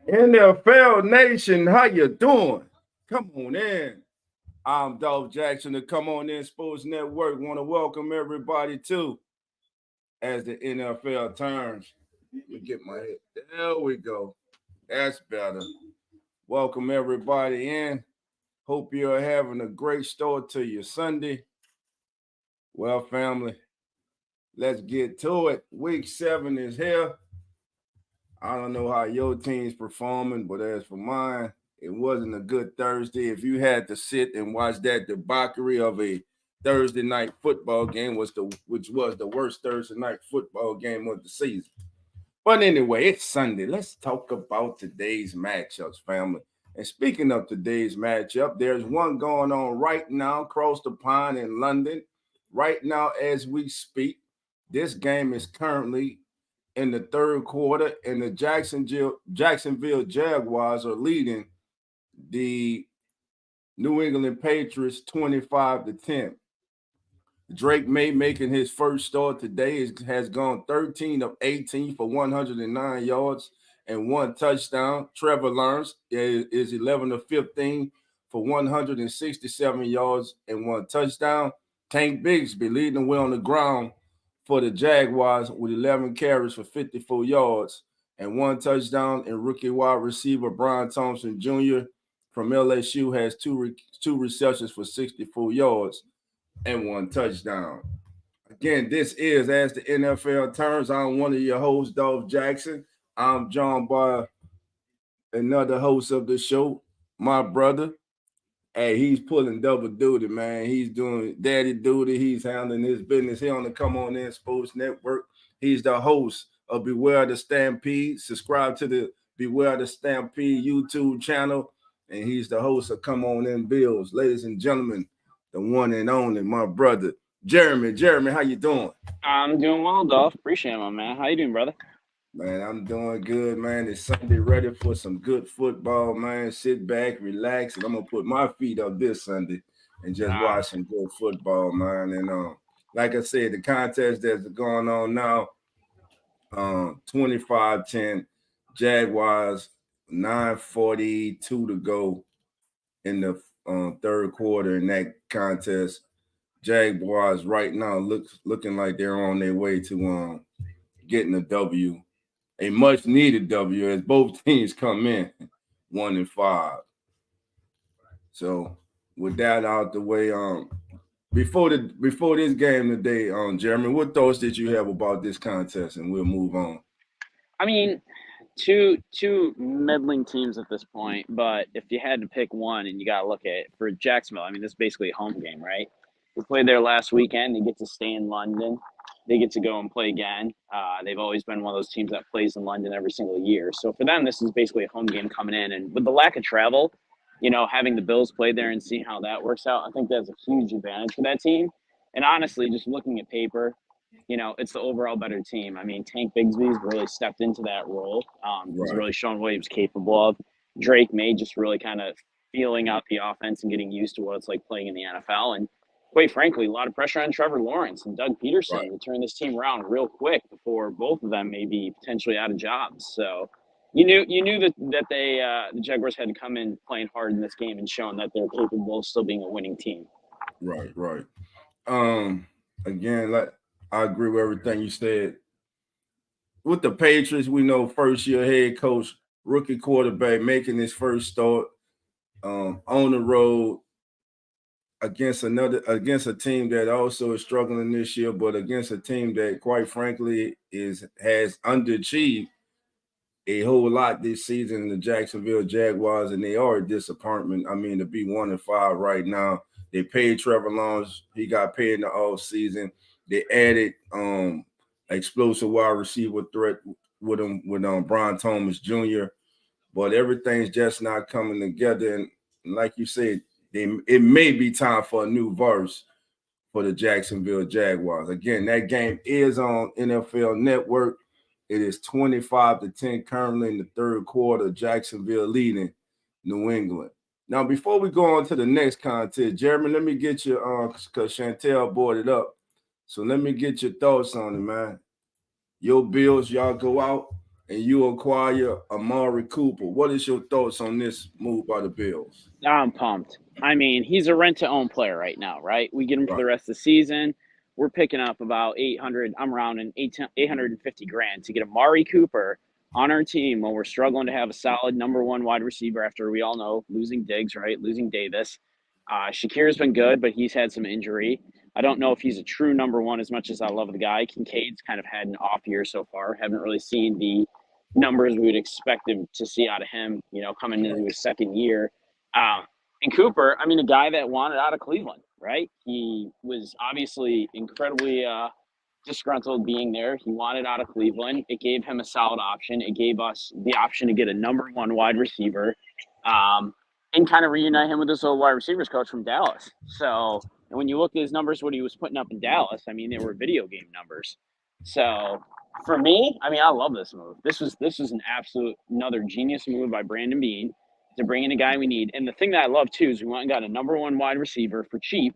NFL Nation, how you doing? Come on in. I'm Dolph Jackson to Come On In Sports Network. Want to welcome everybody to as the NFL turns. Let me get my head. There we go. That's better. Welcome everybody in. Hope you're having a great start to your Sunday. Well, family, let's get to it. Week 7 is here. I don't know how your team's performing, but as for mine, it wasn't a good Thursday. If you had to sit and watch that debauchery of a Thursday night football game, which was the worst Thursday night football game of the season. But anyway, it's Sunday. Let's talk about today's matchups, family. And speaking of today's matchup, there's one going on right now across the pond in London. Right now, as we speak, this game is currently in the third quarter, and the Jacksonville Jaguars are leading the New England Patriots 25-10. Drake May making his first start today has gone 13 of 18 for 109 yards and 1 touchdown. Trevor Lawrence is 11 of 15 for 167 yards and 1 touchdown. Tank Bigsby leading the way on the ground for the Jaguars with 11 carries for 54 yards and 1 touchdown. And rookie wide receiver Brian Thompson Jr. from LSU has two receptions for 64 yards and 1 touchdown. Again, this is As the NFL Turns. I'm one of your hosts, Dolph Jackson. I'm joined by another host of the show, my brother. Hey, he's pulling double duty, man. He's doing daddy duty. He's handling his business here on the Come On In Sports Network. He's the host of Beware the Stampede. Subscribe to the Beware the Stampede YouTube channel. And he's the host of Come On In Bills. Ladies and gentlemen, the one and only, my brother, Jeremy. Jeremy, how you doing? I'm doing well, Dolph. Appreciate it, my man. How you doing, brother? Man, I'm doing good, man. It's Sunday, ready for some good football, man. Sit back, relax, and I'm gonna put my feet up this Sunday and just Ah, watch some good football, man. And like I said, the contest that's going on now, 25-10, Jaguars, 9:42 to go in the third quarter in that contest. Jaguars right now looking like they're on their way to getting a W, a much needed W, as both teams come in 1-5. So with that out the way, before this game today, Jeremy, what thoughts did you have about this contest? And we'll move on. I mean, two meddling teams at this point, but if you had to pick one, and you got to look at it for Jacksonville, I mean, this is basically a home game, right? We played there last weekend. They get to stay in London. They get to go and play again. They've always been one of those teams that plays in London every single year. So for them, this is basically a home game coming in. And with the lack of travel, having the Bills play there and see how that works out, I think that's a huge advantage for that team. And honestly, just looking at paper, it's the overall better team. I mean, Tank Bigsby's really stepped into that role. He's Right. really shown what he was capable of. Drake May just really kind of feeling out the offense and getting used to what it's like playing in the NFL. And quite frankly, a lot of pressure on Trevor Lawrence and Doug Right. Peterson to turn this team around real quick before both of them may be potentially out of jobs. So you knew that the Jaguars had to come in playing hard in this game and showing that they're capable of still being a winning team. Right. Right. Um, Again, like I agree with everything you said. With the Patriots, we know first year head coach, rookie quarterback making his first start on the road against a team that also is struggling this year, but against a team that quite frankly has underachieved a whole lot this season, the Jacksonville Jaguars, and they are a disappointment. I mean, to be 1-5 right now. They paid Trevor Lawrence, he got paid in the off season. They added explosive wide receiver threat with him with Brian Thomas Jr., but everything's just not coming together. And like you said, it may be time for a new verse for the Jacksonville Jaguars. Again, that game is on NFL Network. It is 25-10 currently in the third quarter. Jacksonville leading New England. Now, before we go on to the next contest, Jeremy, let me get your because Chantel brought it up. So let me get your thoughts on it, man. Your Bills, y'all go out and you acquire Amari Cooper. What is your thoughts on this move by the Bills? I'm pumped. I mean, he's a rent to own player right now, right? We get him for Right, the rest of the season. We're picking up about 800. I'm rounding 850 grand to get Amari Cooper on our team when we're struggling to have a solid number one wide receiver after we all know losing Diggs, right? Losing Davis. Shakir's been good, but he's had some injury. I don't know if he's a true number one as much as I love the guy. Kincaid's kind of had an off year so far. Haven't really seen the numbers we would expect him to see out of him, coming into his second year. Um, and Cooper, I mean, a guy that wanted out of Cleveland, right? He was obviously incredibly disgruntled being there. He wanted out of Cleveland. It gave him a solid option. It gave us the option to get a number one wide receiver and kind of reunite him with this old wide receivers coach from Dallas. So, and when you look at his numbers, what he was putting up in Dallas, I mean, they were video game numbers. So, for me, I mean, I love this move. This was an absolute another genius move by Brandon Beane to bring in a guy we need. And the thing that I love too is we went and got a number one wide receiver for cheap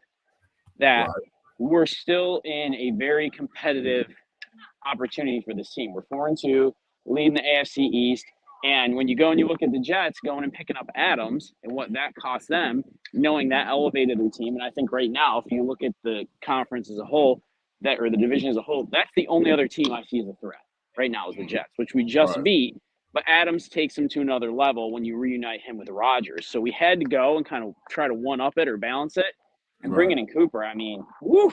that right, we're still in a very competitive opportunity for this team. We're 4-2, leading the AFC East. And when you go and you look at the Jets going and picking up Adams and what that cost them, knowing that elevated the team. And I think right now, if you look at the conference as a whole, that or the division as a whole, that's the only other team I see as a threat right now is the Jets, which we just right, beat. But Adams takes him to another level when you reunite him with Rodgers. So we had to go and kind of try to one up it or balance it. And right. bringing in Cooper, I mean, woo,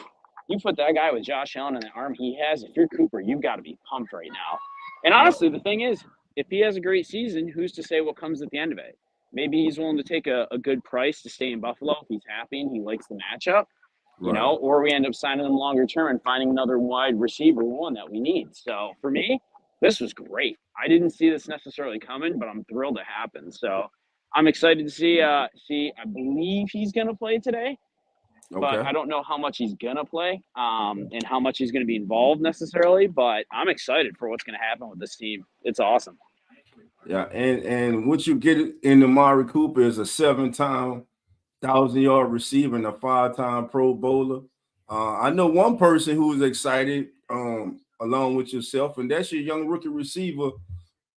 you put that guy with Josh Allen and the arm he has, if you're Cooper, you've got to be pumped right now. And Right. honestly, the thing is, if he has a great season, who's to say what comes at the end of it? Maybe he's willing to take a good price to stay in Buffalo if he's happy and he likes the matchup, Right. or we end up signing him longer term and finding another wide receiver one that we need. So for me, this was great. I didn't see this necessarily coming, but I'm thrilled it happened. So I'm excited to see. I believe he's going to play today, but Okay. I don't know how much he's gonna play and how much he's gonna be involved necessarily. But I'm excited for what's gonna happen with this team. It's awesome. Yeah, and what you get in Amari Cooper is a 7-time 1,000-yard receiver and a 5-time Pro Bowler. I know one person who is excited, along with yourself, and that's your young rookie receiver,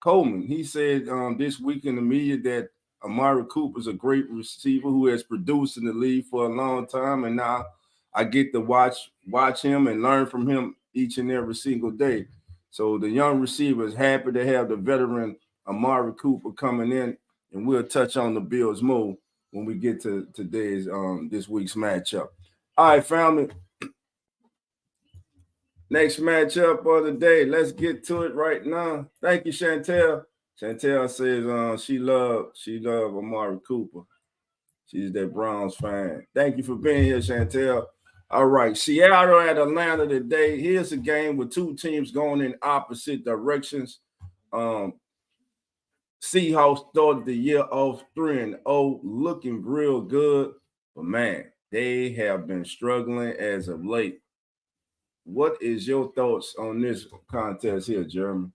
Coleman. He said this week in the media that Amari Cooper is a great receiver who has produced in the league for a long time, and now I get to watch him and learn from him each and every single day. So the young receiver is happy to have the veteran Amari Cooper coming in, and we'll touch on the Bills more when we get to today's this week's matchup. All right, family. Next matchup of the day. Let's get to it right now. Thank you, Chantel. Chantel says she love Amari Cooper. She's that Browns fan. Thank you for being here, Chantel. All right, Seattle at Atlanta today. Here's a game with two teams going in opposite directions. Seahawks started the year off 3-0, looking real good, but man, they have been struggling as of late. What is your thoughts on this contest here, Jeremy?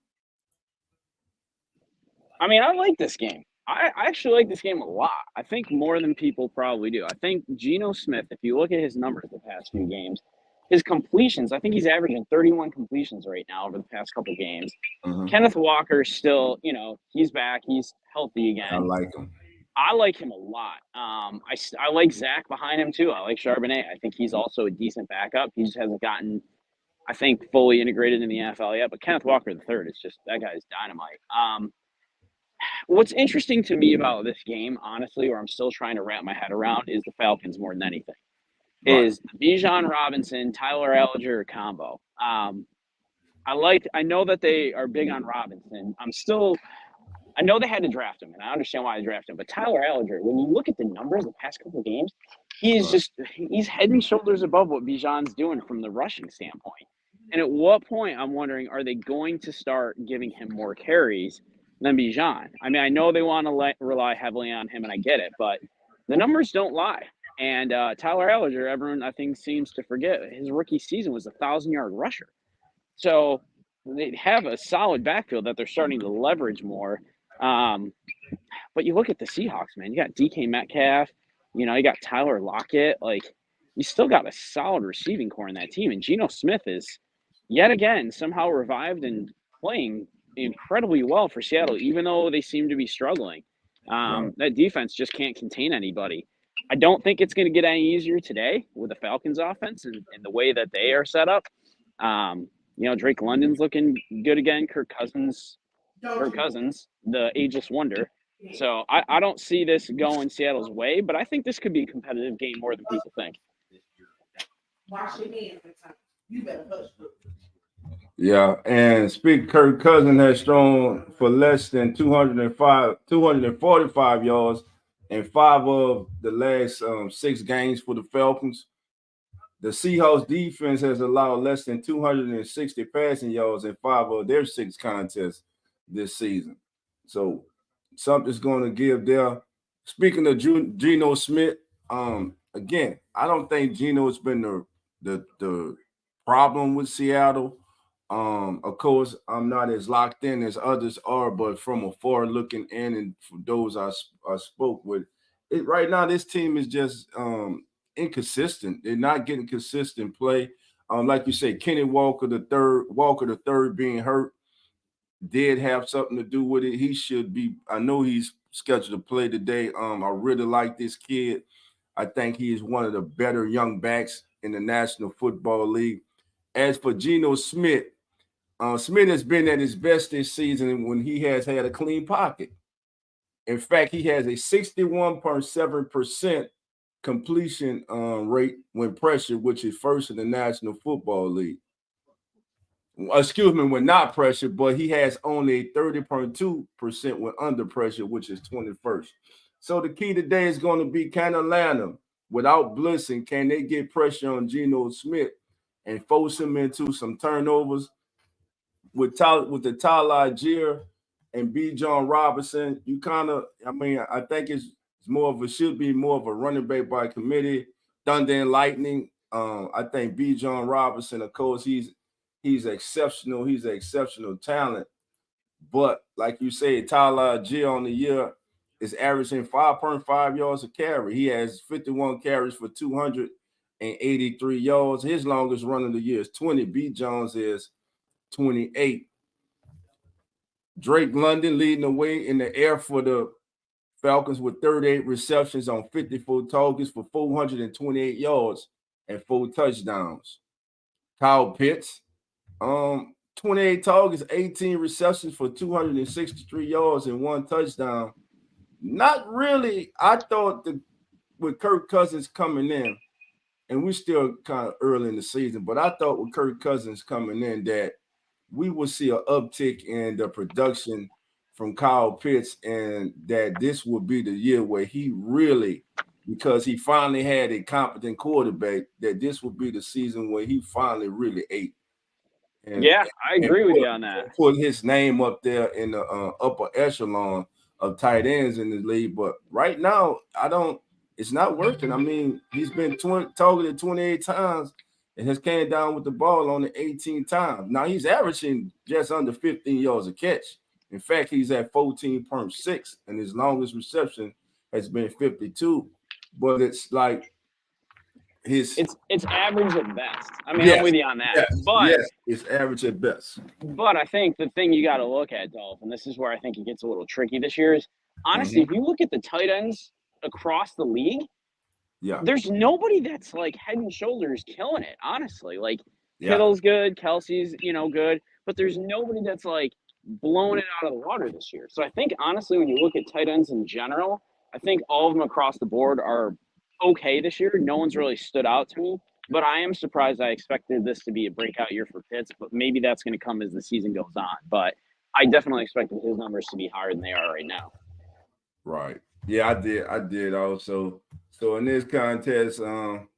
I mean, I like this game. I actually like this game a lot. I think more than people probably do. I think Geno Smith, if you look at his numbers the past few games, his completions, I think he's averaging 31 completions right now over the past couple games. Uh-huh. Kenneth Walker still, he's back. He's healthy I again. like him. I like him a lot. I like Zach behind him too. I like Charbonnet. I think he's also a decent backup. He just hasn't gotten, I think, fully integrated in the NFL yet. But Kenneth Walker the third is just that guy's dynamite. What's interesting to me about this game, honestly, or I'm still trying to wrap my head around, is the Falcons more than anything. Right. Is the Bijan Robinson, Tyler Algier combo. I know that they are big on Robinson. I know they had to draft him, and I understand why they drafted him. But Tyler Algier, when you look at the numbers the past couple of games, Right. he's head and shoulders above what Bijan's doing from the rushing standpoint. And at what point, I'm wondering, are they going to start giving him more carries than Bijan? I mean, I know they want to rely heavily on him, and I get it, but the numbers don't lie. And Tyler Algier, everyone I think seems to forget, his rookie season was a 1,000-yard rusher. So they have a solid backfield that they're starting to leverage more. But you look at the Seahawks, man. You got DK Metcalf. You got Tyler Lockett. Like, you still got a solid receiving core in that team. And Geno Smith is yet again somehow revived and playing incredibly well for Seattle, even though they seem to be struggling. Right. That defense just can't contain anybody. I don't think it's going to get any easier today with the Falcons offense and the way that they are set up. Drake London's looking good again. Kirk Cousins, the ageless wonder. So I don't see this going Seattle's way, but I think this could be a competitive game more than people think. Yeah, and Kirk Cousins has thrown for less than 245 yards in 5 of the last 6 games for the Falcons. The Seahawks defense has allowed less than 260 passing yards in 5 of their 6 contests this season. So something's going to give there. Speaking of Geno Smith, again, I don't think Geno's been the problem with Seattle. Of course, I'm not as locked in as others are, but from afar looking in, and for those I spoke with, right now this team is just inconsistent. They're not getting consistent play. Like you say, Kenny Walker the third being hurt did have something to do with it. He should be. I know he's scheduled to play today. I really like this kid. I think he is one of the better young backs in the National Football League. As for Geno Smith, Smith has been at his best this season when he has had a clean pocket. In fact, he has a 61.7% completion rate when pressured, which is first in the National Football League. Excuse me, when not pressured, but he has only 30.2% when under pressure, which is 21st. So the key today is going to be, can Atlanta, without blitzing, can they get pressure on Geno Smith and force him into some turnovers? With the Tyler Algier and B. John Robinson, I think should be more of a running back by committee. Thunder and Lightning. I think B. John Robinson, of course, he's exceptional. He's an exceptional talent. But like you say, Tyler Algier on the year is averaging 5.5 yards a carry. He has 51 carries for 283 yards. His longest run of the year is 20. B. Jones is 28. Drake London leading the way in the air for the Falcons with 38 receptions on 54 targets for 428 yards and 4 touchdowns. Kyle Pitts, 28 targets, 18 receptions for 263 yards and 1 touchdown. Not really. I thought with Kirk Cousins coming in, and we're still kind of early in the season, but I thought with Kirk Cousins coming in that we will see an uptick in the production from Kyle Pitts, and that this will be the year where he really, because he finally had a competent quarterback, that this will be the season where he finally really ate. I agree with you on that. Put his name up there in the upper echelon of tight ends in the league. But right now, it's not working. I mean, he's been targeted 28 times and has came down with the ball only 18 times. Now he's averaging just under 15 yards a catch. In fact, he's at 14.6, and his longest reception has been 52. But it's like it's average at best. I mean, I'm with you on that. Yes, it's average at best. But I think the thing you got to look at, Dolph, and this is where I think it gets a little tricky this year, is honestly, if you look at the tight ends across the league, there's nobody that's like head and shoulders killing it, honestly. Like Kittle's good, Kelsey's, good, but there's nobody that's like blowing it out of the water this year. So I think honestly, when you look at tight ends in general, I think all of them across the board are okay this year. No one's really stood out to me, but I am surprised. I expected this to be a breakout year for Pitts, but maybe that's going to come as the season goes on. But I definitely expected his numbers to be higher than they are right now. Right. Yeah, I did also. So in this contest, I'm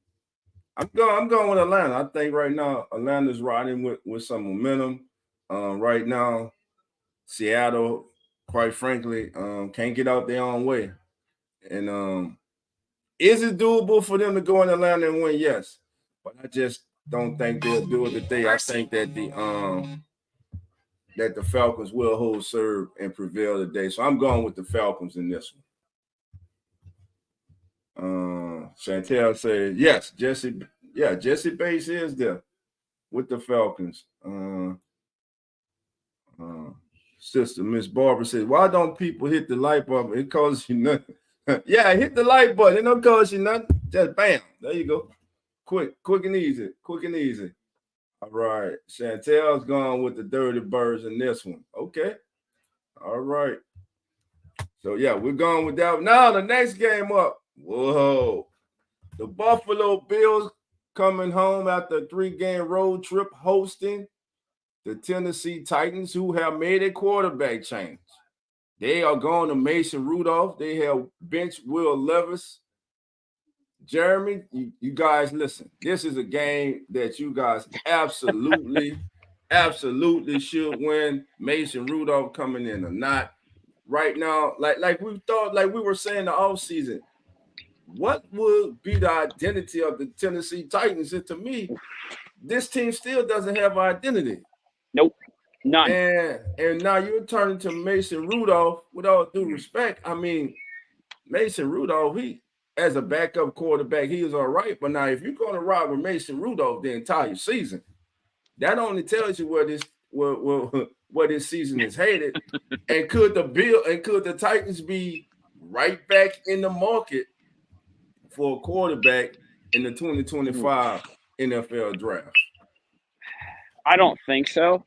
going with Atlanta. I think right now Atlanta's riding with some momentum. Right now, Seattle, quite frankly, can't get out their own way. And is it doable for them to go in Atlanta and win? Yes, but I just don't think they'll do it today. I think that the Falcons will hold serve and prevail today. So I'm going with the Falcons in this one. Chantel said yes. Jesse Bates is there with the Falcons. Sister Miss Barbara said, "Why don't people hit the like button? It costs you nothing." Yeah, hit the like button. It don't cost you nothing. Just bam. There you go. Quick and easy. Quick and easy. All right. Chantel's gone with the dirty birds in this one. Okay. All right. So yeah, we're going with that. Now the next game up. Whoa. The Buffalo Bills coming home after a 3-game road trip hosting the Tennessee Titans, who have made a quarterback change. They are going to Mason Rudolph. They have bench Will Levis. Jeremy, you guys listen. This is a game that you guys absolutely should win. Mason Rudolph coming in or not. Right now, like we thought, like we were saying the offseason, what would be the identity of the Tennessee Titans? And to me, this team still doesn't have identity. Nope. None. And now you're turning to Mason Rudolph. With all due respect, I mean, Mason Rudolph, he as a backup quarterback, he is all right. But now if you're going to ride with Mason Rudolph the entire season, that only tells you where this season is headed. And could the Titans be right back in the market for a quarterback in the 2025 NFL draft? I don't think so.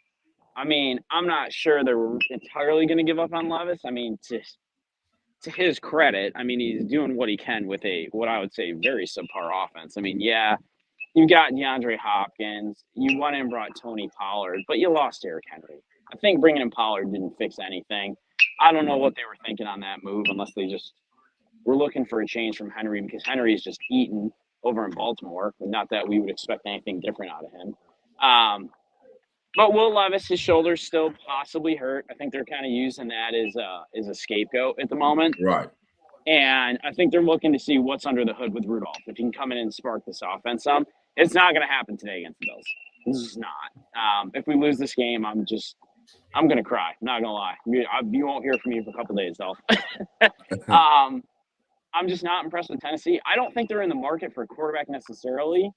I mean, I'm not sure they're entirely going to give up on Levis. I mean, to his credit, I mean, he's doing what he can with what I would say very subpar offense. I mean, yeah, you got DeAndre Hopkins, you went and brought Tony Pollard, but you lost Derrick Henry. I think bringing in Pollard didn't fix anything. I don't know what they were thinking on that move, unless they just were looking for a change from Henry, because Henry is just eaten over in Baltimore. Not that we would expect anything different out of him. But Will Levis, his shoulder's still possibly hurt. I think they're kind of using that as a scapegoat at the moment. Right. And I think they're looking to see what's under the hood with Rudolph. If he can come in and spark this offense some, it's not going to happen today against the Bills. It's just not. If we lose this game, I'm going to cry. I'm not going to lie. You won't hear from me for a couple days, though. I'm just not impressed with Tennessee. I don't think they're in the market for a quarterback necessarily.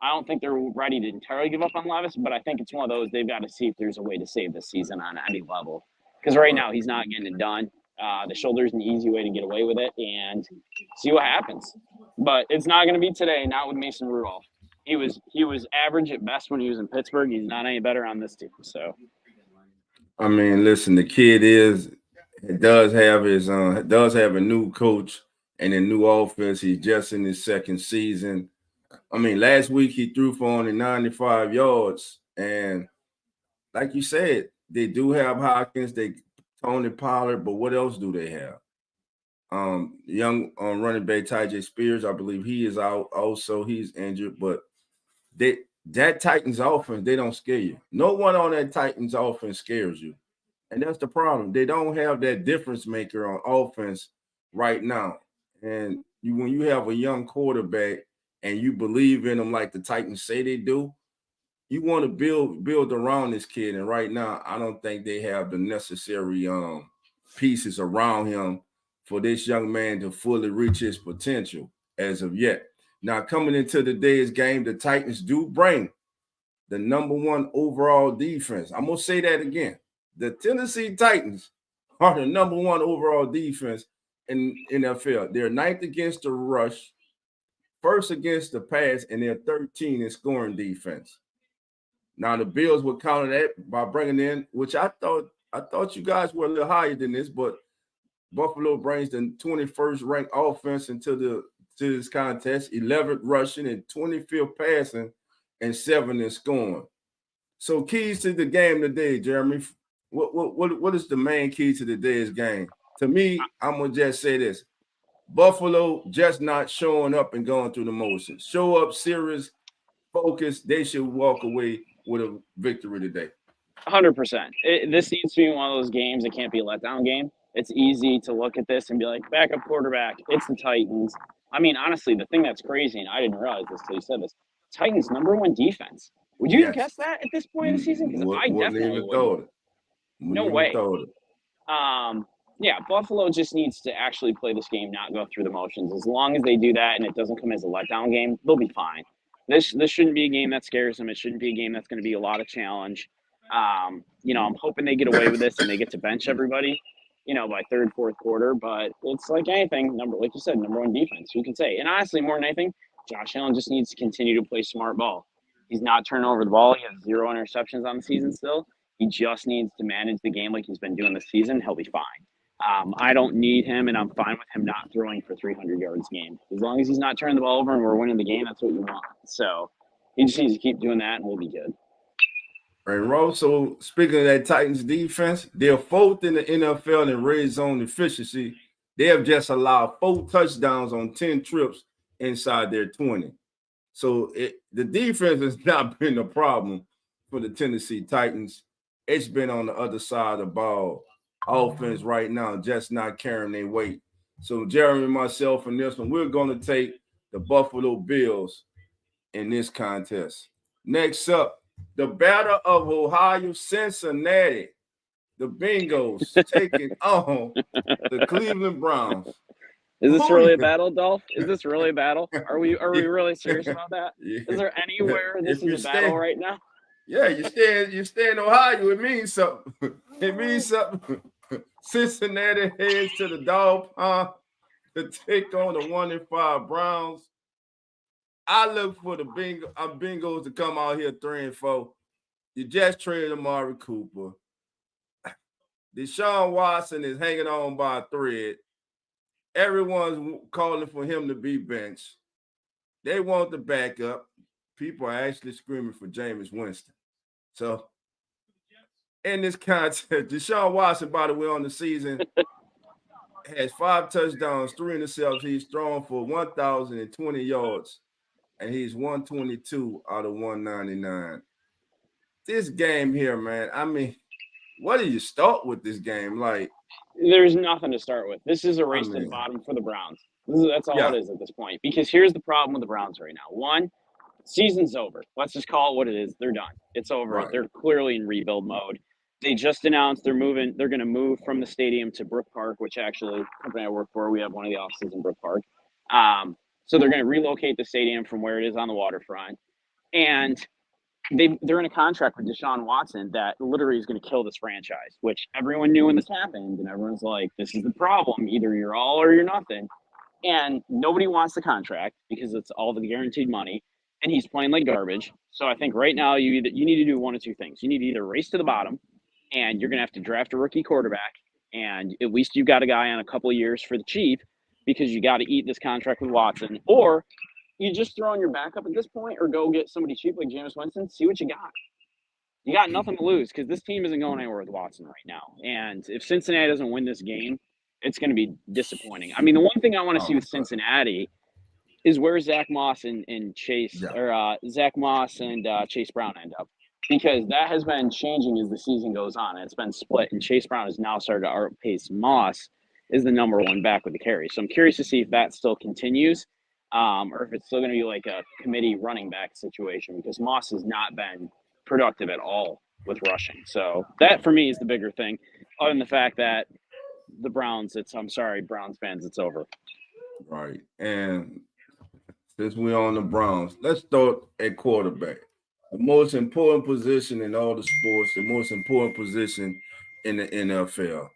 I don't think they're ready to entirely give up on Levis, but I think it's one of those they've got to see if there's a way to save this season on any level. Because right now he's not getting it done. The shoulder's an easy way to get away with it and see what happens. But it's not going to be today, not with Mason Rudolph. He was average at best when he was in Pittsburgh. He's not any better on this team. So, I mean, listen, the kid does have a new coach and a new offense. He's just in his second season. I mean, last week he threw for only 95 yards. And like you said, they do have Hopkins, Tony Pollard, but what else do they have? Young running back Tyjae Spears, I believe he is out also. He's injured, but that Titans offense, they don't scare you. No one on that Titans offense scares you. And that's the problem. They don't have that difference maker on offense right now. And when you have a young quarterback and you believe in them like the Titans say they do, you want to build around this kid. And right now, I don't think they have the necessary pieces around him for this young man to fully reach his potential as of yet. Now, coming into today's game, the Titans do bring the number one overall defense. I'm going to say that again. The Tennessee Titans are the number one overall defense in NFL. They're ninth against the rush, first against the pass, and they're 13 in scoring defense. Now the Bills would counter that by bringing in, which I thought you guys were a little higher than this, but Buffalo brings the 21st ranked offense to this contest, 11th rushing and 25th passing, and 7th in scoring. So keys to the game today, Jeremy. What is the main key to today's game? To me, I'm gonna just say this: Buffalo just not showing up and going through the motions. Show up serious, focus. They should walk away with a victory today. 100%. This needs to be one of those games. It can't be a letdown game. It's easy to look at this and be like, backup quarterback. It's the Titans. I mean, honestly, the thing that's crazy, and I didn't realize this till you said this, Titans number one defense. Would you have guessed that at this point in the season? Because I definitely would. No way. Yeah, Buffalo just needs to actually play this game, not go through the motions. As long as they do that and it doesn't come as a letdown game, they'll be fine. This shouldn't be a game that scares them. It shouldn't be a game that's going to be a lot of challenge. I'm hoping they get away with this and they get to bench everybody, by third, fourth quarter. But it's like anything, like you said, number one defense. Who can say? And honestly, more than anything, Josh Allen just needs to continue to play smart ball. He's not turning over the ball. He has 0 interceptions on the season still. He just needs to manage the game like he's been doing this season. He'll be fine. I don't need him, and I'm fine with him not throwing for 300 yards a game. As long as he's not turning the ball over and we're winning the game, that's what you want. So he just needs to keep doing that, and we'll be good. And Rose, so speaking of that Titans defense, they're 4th in the NFL in red zone efficiency. They have just allowed 4 touchdowns on 10 trips inside their 20. So the defense has not been a problem for the Tennessee Titans. It's been on the other side of the ball. Offense right now just not carrying their weight. So Jeremy and myself and this one, we're going to take the Buffalo Bills in this contest. Next up, the Battle of Ohio, Cincinnati. The Bengals taking on the Cleveland Browns. Is this really a battle, Dolph? Is this really a battle? Are we really serious about that? Is there anywhere this is a battle right now? Yeah, you stay in Ohio. It means something. It means something. Cincinnati heads to the Dog Pound to take on the 1-5 Browns. I look for the Bengals to come out here 3-4. You just traded Amari Cooper. Deshaun Watson is hanging on by a thread. Everyone's calling for him to be benched. They want the backup. People are actually screaming for Jameis Winston. So, in this contest, Deshaun Watson, by the way, on the season, has 5 touchdowns, 3 interceptions. He's thrown for 1,020 yards, and he's 122 out of 199. This game here, man, I mean, what do you start with this game? Like, there's nothing to start with. This is a race to the bottom for the Browns. That's all it is at this point. Because here's the problem with the Browns right now. One, season's over. Let's just call it what it is. They're done. It's over. Right. They're clearly in rebuild mode. They just announced they're moving. They're going to move from the stadium to Brook Park, which actually, the company I work for, we have one of the offices in Brook Park. So they're going to relocate the stadium from where it is on the waterfront. And they're in a contract with Deshaun Watson that literally is going to kill this franchise, which everyone knew when this happened. And everyone's like, this is the problem. Either you're all or you're nothing. And nobody wants the contract because it's all the guaranteed money. And he's playing like garbage. So I think right now you need to do one of two things. You need to either race to the bottom, and you're going to have to draft a rookie quarterback. And at least you've got a guy on a couple of years for the cheap because you got to eat this contract with Watson. Or you just throw in your backup at this point, or go get somebody cheap like Jameis Winston, see what you got. You got nothing to lose because this team isn't going anywhere with Watson right now. And if Cincinnati doesn't win this game, it's going to be disappointing. I mean, the one thing I want to see with Cincinnati is where Zach Moss and Chase Zach Moss and Chase Brown end up, because that has been changing as the season goes on. It's been split, and Chase Brown has now started to outpace Moss as the number one back with the carry. So I'm curious to see if that still continues, or if it's still going to be like a committee running back situation, because Moss has not been productive at all with rushing. So that for me is the bigger thing, other than the fact that the Browns, I'm sorry, Browns fans, it's over. Right. And since we're on the Browns, let's start at quarterback. The most important position in all the sports, the most important position in the NFL.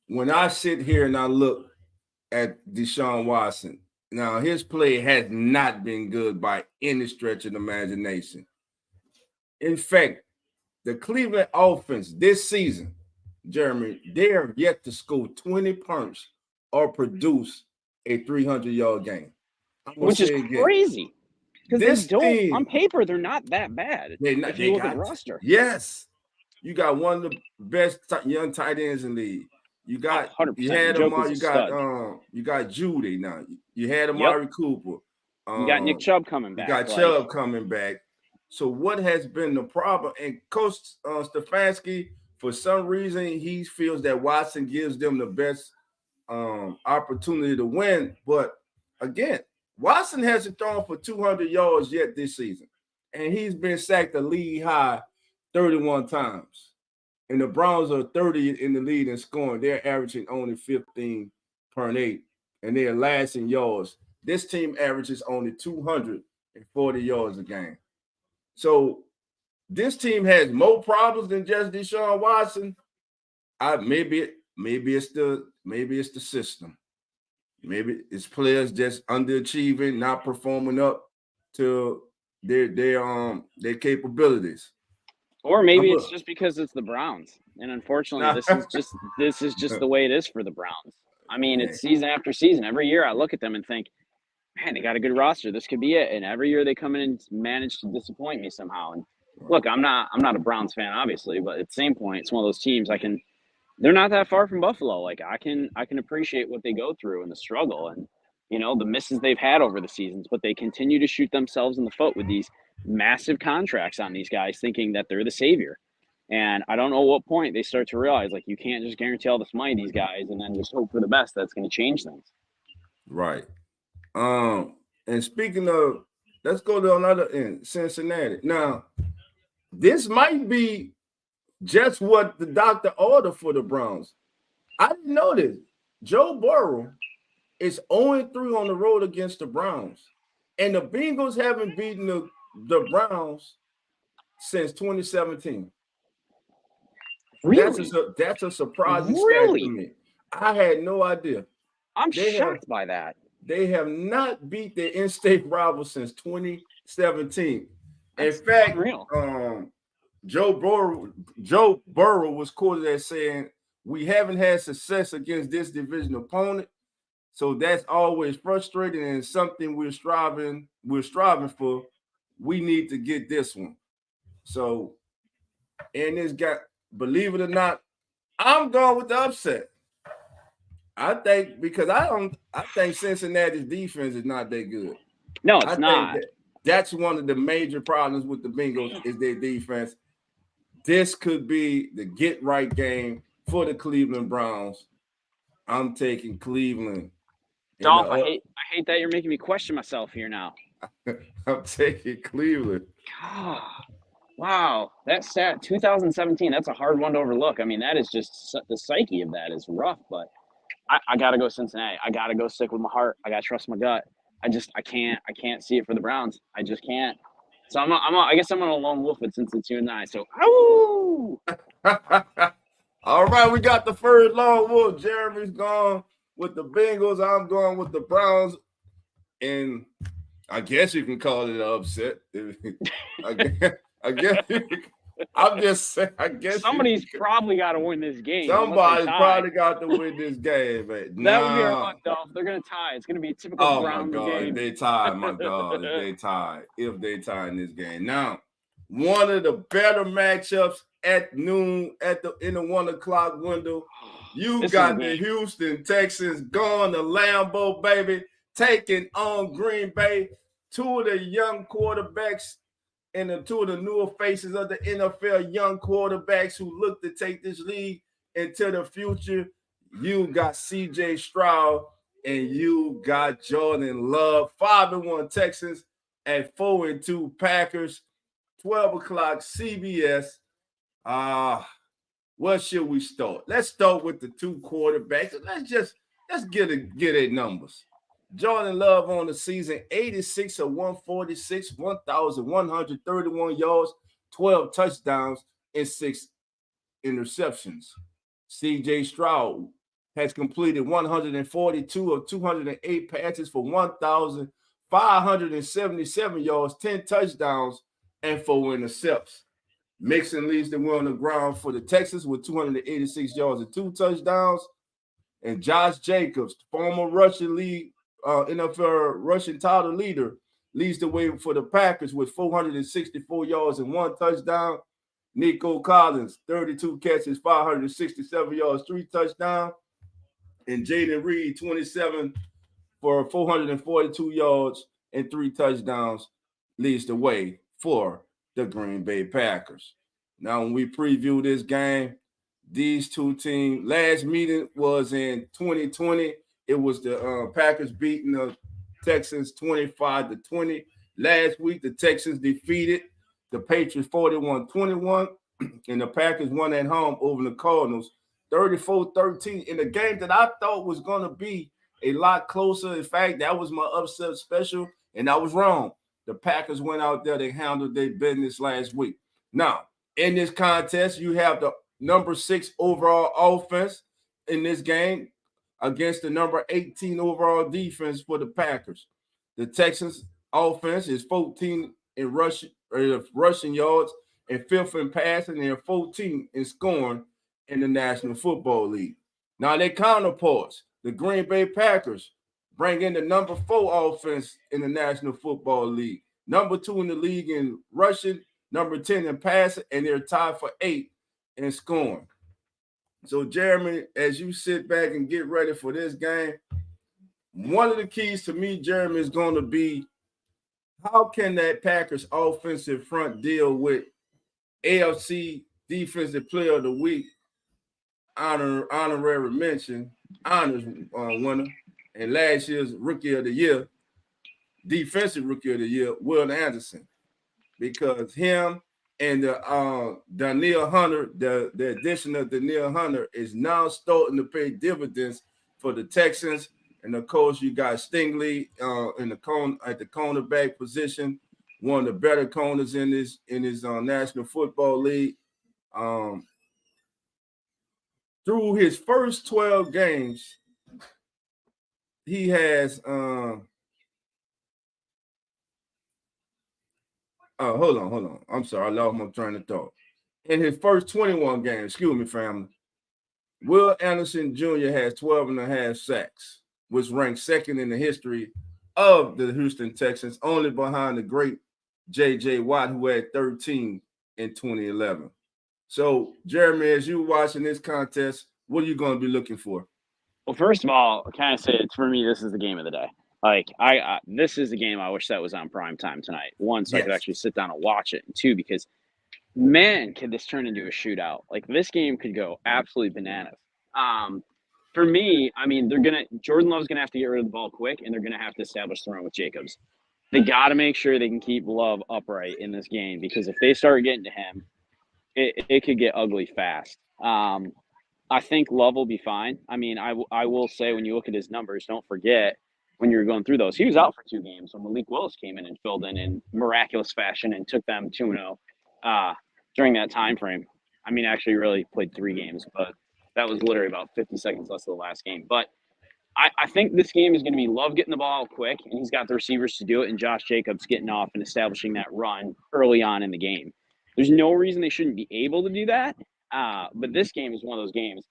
When I sit here and I look at Deshaun Watson, now his play has not been good by any stretch of the imagination. In fact, the Cleveland offense this season, Jeremy, they are yet to score 20 points or produce a 300-yard game. Which is crazy. Because they don't, on paper, they're not that bad. If you look at the roster. Yes. You got one of the best young tight ends in the league. You got 100%. You got Judy now. You had Amari Cooper. You got Nick Chubb coming back. You got Chubb coming back. So what has been the problem? And Coach Stefanski, for some reason, he feels that Watson gives them the best opportunity to win. But again, Watson hasn't thrown for 200 yards yet this season. And he's been sacked a league high 31 times. And the Browns are 30th in the lead in scoring. They're averaging only 15.8, and they're last in yards. This team averages only 240 yards a game. So this team has more problems than just Deshaun Watson. Maybe it's the system. Maybe it's players just underachieving, not performing up to their capabilities. Or maybe it's just because it's the Browns, and unfortunately, this is just the way it is for the Browns. I mean, it's season after season. Every year, I look at them and think, man, they got a good roster. This could be it. And every year, they come in and manage to disappoint me somehow. And look, I'm not a Browns fan, obviously, but at the same point, it's one of those teams they're not that far from Buffalo. Like I can appreciate what they go through and the struggle and the misses they've had over the seasons, but they continue to shoot themselves in the foot with these massive contracts on these guys, thinking that they're the savior. And I don't know what point they start to realize like you can't just guarantee all this money to these guys and then just hope for the best. That's going to change things. Right. And speaking of, let's go to another end, Cincinnati. Now, this might be just what the doctor ordered for the Browns. I didn't know this. Joe Burrow is 0-3 on the road against the Browns. And the Bengals haven't beaten the Browns since 2017. Really? That's a surprising stat to me. I had no idea. I'm shocked by that. They have not beat their in-state rival since 2017. In fact, unreal. Joe Burrow was quoted as saying, "We haven't had success against this division opponent, so that's always frustrating and something we're striving for. We need to get this one." So, and this guy, believe it or not, I'm going with the upset. I think because I think Cincinnati's defense is not that good. No, it's not. That's one of the major problems with the Bengals is their defense. This could be the get right game for the Cleveland Browns. I'm taking Cleveland. Dolph, I hate that you're making me question myself here now. I'm taking Cleveland. God. Wow, that stat 2017. That's a hard one to overlook. I mean, that is just the psyche of that is rough. But I gotta go Cincinnati. I gotta go stick with my heart. I gotta trust my gut. I can't see it for the Browns. I just can't. So I guess I'm gonna lone wolf it since it's you and I. So ow! All right, we got the first lone wolf. Jeremy's gone with the Bengals. I'm going with the Browns, and I guess you can call it an upset. I guess I'm just saying. I guess somebody's probably got to win this game. Somebody's probably got to win this game, but that would be our luck, Dolph. They're gonna tie. It's gonna be a typical Browns game. If they tie, my God, if they tie in this game. Now, one of the better matchups at noon in the 1 o'clock window. You got the Houston Texans going to Lambeau, baby, taking on Green Bay. Two of the young quarterbacks and two of the newer faces of the NFL, young quarterbacks who look to take this league into the future. You got C.J. Stroud and you got Jordan Love. 5-1 Texans and 4-2 Packers. 12 o'clock CBS. Where should we start? Let's start with the two quarterbacks. Let's get their numbers. Jordan Love on the season, 86 of 146, 1,131 yards, 12 touchdowns, and 6 interceptions. C.J. Stroud has completed 142 of 208 passes for 1,577 yards, 10 touchdowns, and 4 interceptions. Mixon leads the way on the ground for the Texans with 286 yards and 2 touchdowns. And Josh Jacobs, former Russian league NFL rushing title leader, leads the way for the Packers with 464 yards and 1 touchdown. Nico Collins, 32 catches, 567 yards, 3 touchdowns. And Jaden Reed, 27 for 442 yards and 3 touchdowns, leads the way for the Green Bay Packers. Now, when we preview this game, these two teams, last meeting was in 2020. It was the Packers beating the Texans 25-20. Last week, the Texans defeated the Patriots 41-21, and the Packers won at home over the Cardinals 34-13 in a game that I thought was going to be a lot closer. In fact, that was my upset special, and I was wrong. The Packers went out there, they handled their business last week. Now, in this contest, you have the number 6 overall offense in this game against the number 18 overall defense for the Packers. The Texans offense is 14 in rushing yards and 5th in passing and 14 in scoring in the National Football League. Now, their counterparts, the Green Bay Packers, bring in the number 4 offense in the National Football League, number 2 in the league in rushing, number 10 in passing, and they're tied for 8 in scoring. So, Jeremy, as you sit back and get ready for this game, one of the keys to me, Jeremy, is going to be how can that Packers offensive front deal with AFC Defensive Player of the Week, honorary mention, honors winner, and last year's Rookie of the Year, Defensive Rookie of the Year, Will Anderson, because him and Danielle Hunter, the addition of Danielle Hunter is now starting to pay dividends for the Texans. And of course, you got Stingley at the cornerback position, one of the better corners in his National Football League. Through his first 12 games, he has hold on. I'm sorry, I lost my train of thought. In his first 21 games, excuse me, family, Will Anderson Jr. has 12 and a half sacks, which ranks second in the history of the Houston Texans, only behind the great J.J. Watt, who had 13 in 2011. So, Jeremy, as you're watching this contest, what are you going to be looking for? Well, first of all, I kind of say it's for me, this is the game of the day. Like, this is the game I wish that was on prime time tonight. One, so I could actually sit down and watch it. And two, because, man, could this turn into a shootout. Like, this game could go absolutely bananas. For me, I mean, Jordan Love's going to have to get rid of the ball quick, and they're going to have to establish the run with Jacobs. They got to make sure they can keep Love upright in this game, because if they start getting to him, it could get ugly fast. I think Love will be fine. I mean, I will say, when you look at his numbers, don't forget when you're going through those, he was out for 2 games when Malik Willis came in and filled in miraculous fashion and took them 2-0 during that time frame. I mean, actually really played 3 games, but that was literally about 50 seconds less of the last game. But I think this game is going to be Love getting the ball quick, and he's got the receivers to do it, and Josh Jacobs getting off and establishing that run early on in the game. There's no reason they shouldn't be able to do that. But this game is one of those games,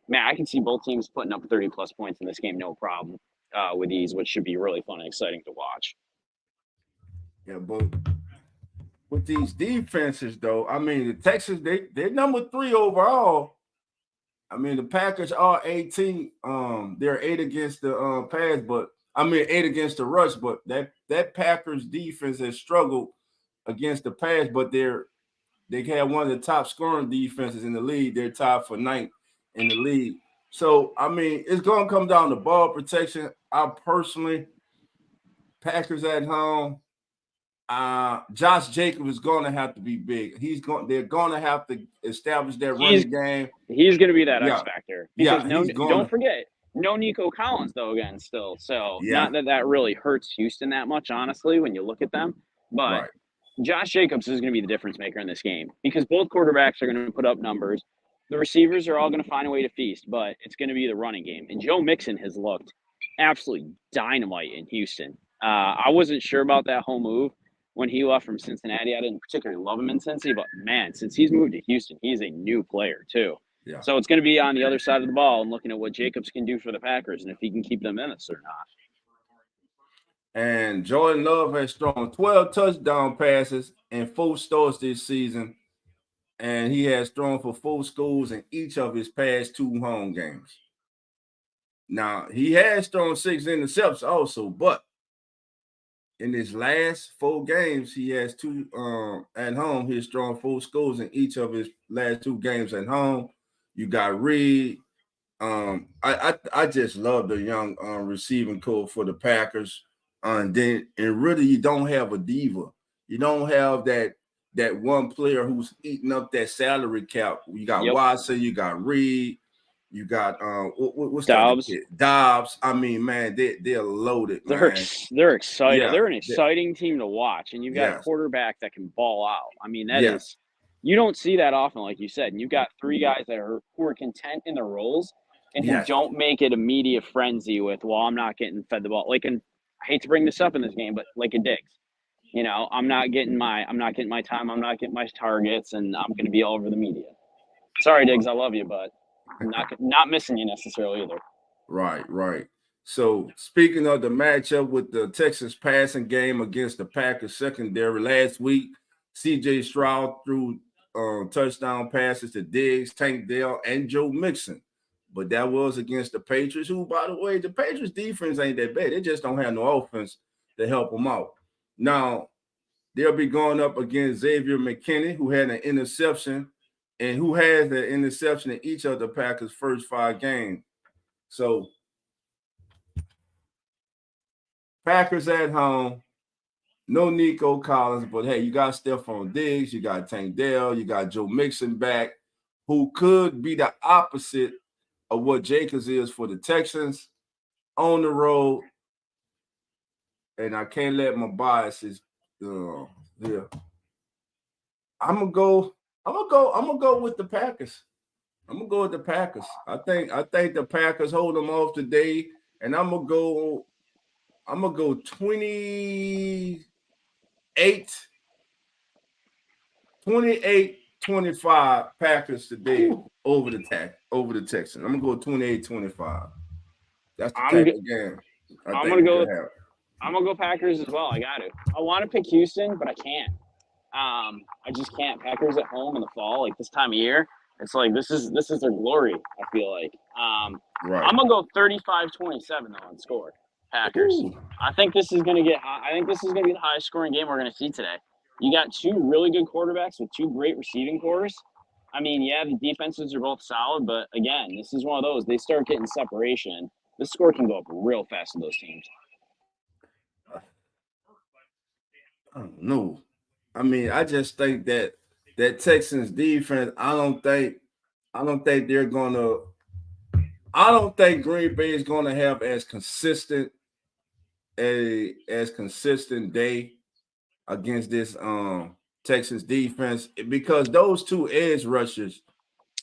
man, I can see both teams putting up 30-plus points in this game, no problem, with ease, which should be really fun and exciting to watch. Yeah, but with these defenses, though, I mean, the Texans, they're number 3 overall. I mean, the Packers are 18. They're 8 against the pass, but I mean 8 against the rush. But that Packers defense has struggled against the pass, but they have one of the top scoring defenses in the league. They're tied for 9th in the league. So I mean, it's going to come down to ball protection. I personally, Packers at home. Josh Jacobs is going to have to be big. They're going to have to establish that running game. He's going to be that X factor. Because don't forget, no Nico Collins though again still. So not that really hurts Houston that much, honestly, when you look at them. But Josh Jacobs is going to be the difference maker in this game, because both quarterbacks are going to put up numbers. The receivers are all going to find a way to feast, but it's going to be the running game. And Joe Mixon has looked absolutely dynamite in Houston. I wasn't sure about that whole move when he left from Cincinnati. I didn't particularly love him in Cincy, but man, since he's moved to Houston, he's a new player too. Yeah. So it's going to be on the other side of the ball and looking at what Jacobs can do for the Packers and if he can keep them in this or not. And Jordan Love has thrown 12 touchdown passes and 4 starts this season, and he has thrown for 4 scores in each of his past 2 home games. Now, he has thrown 6 interceptions also, but in his last 4 games, he has 2 at home. He's thrown 4 scores in each of his last 2 games at home. You got Reed. I just love the young receiving core for the Packers. And really, you don't have a diva. You don't have that one player who's eating up that salary cap. You got Watson, you got Reed, you got what's Dobbs. Dobbs. I mean, man, they're loaded. They're excited. Yeah, they're an exciting team to watch, and you've got a quarterback that can ball out. I mean, that is You don't see that often, like you said. And you've got three guys who are content in their roles and who Yes. don't make it a media frenzy with, well, I'm not getting fed the ball. Like, and I hate to bring this up in this game, but like a Diggs, I'm not getting my time, I'm not getting my targets, and I'm going to be all over the media. Sorry, Diggs, I love you, but I'm not missing you necessarily either. Right. So speaking of the matchup with the Texas passing game against the Packers secondary last week, C.J. Stroud threw touchdown passes to Diggs, Tank Dell, and Joe Mixon. But that was against the Patriots, who, by the way, the Patriots defense ain't that bad. They just don't have no offense to help them out. Now, they'll be going up against Xavier McKinney, who had an interception and who has an interception in each of the Packers' first 5 games. So Packers at home, no Nico Collins, but hey, you got Stephon Diggs, you got Tank Dell, you got Joe Mixon back, who could be the opposite of what Jacobs is for the Texans on the road. And I can't let my biases yeah. I'm gonna go with the Packers. I'm gonna go with the Packers. I think the Packers hold them off today, and I'm gonna go 28-25 Packers today over the Texans. I'm gonna go 28-25. That's the type of game I'm gonna go Packers as well. I got to. I want to pick Houston, but I can't. I just can't. Packers at home in the fall, like this time of year, it's like this is their glory. I feel like. Right. I'm gonna go 35-27 though on score. Packers. Ooh. I think this is gonna get high. I think this is gonna be the highest scoring game we're gonna see today. You got two really good quarterbacks with two great receiving cores. I mean, yeah, the defenses are both solid, but again, this is one of those. They start getting separation. This score can go up real fast with those teams. I don't know. I mean, I just think that Texans defense, I don't think they're gonna. I don't think Green Bay is gonna have as consistent day against this Texans defense, because those two edge rushers,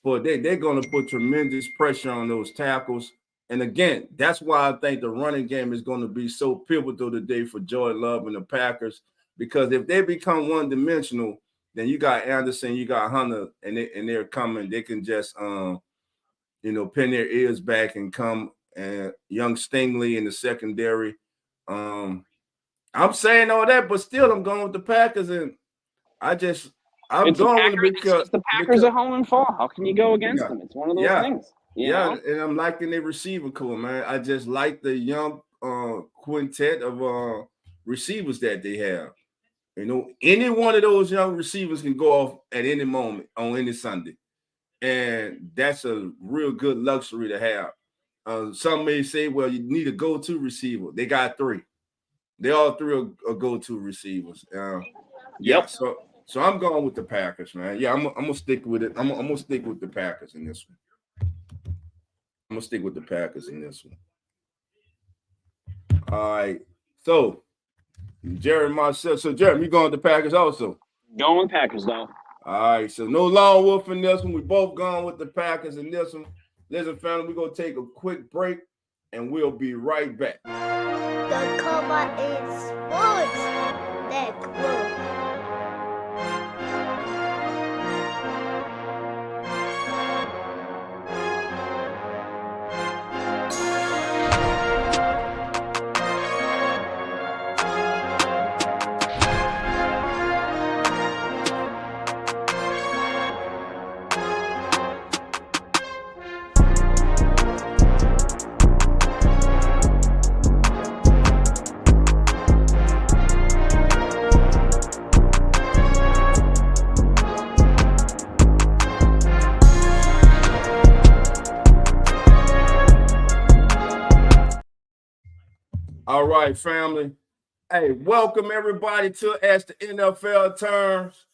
they're gonna put tremendous pressure on those tackles. And again, that's why I think the running game is going to be so pivotal today for Joey Love and the Packers. Because if they become one-dimensional, then you got Anderson, you got Hunter, and they're coming. They can just pin their ears back and come. And young Stingley in the secondary. I'm saying all that, but still, I'm going with the Packers, and I'm going with because the Packers are home and fall. How can you go against them? It's one of those things. You know? And I'm liking their receiver core, man. I just like the young quintet of receivers that they have. Any one of those young receivers can go off at any moment on any Sunday. And that's a real good luxury to have. Some may say, well, you need a go-to receiver. They got 3. They all 3 are go-to receivers. Yeah, so I'm going with the Packers, man. Yeah, I'm gonna stick with it. I'm gonna stick with the Packers in this one. I'm gonna stick with the Packers in this one. All right. So Jerry, myself. So Jerry, you going with the Packers also? Going with Packers though. All right. So no lone wolf in this one. We both going with the Packers in this one. Listen, family, we're gonna take a quick break and we'll be right back. The Cover is Sports Network. All right, family. Hey, welcome everybody to As the NFL Turns.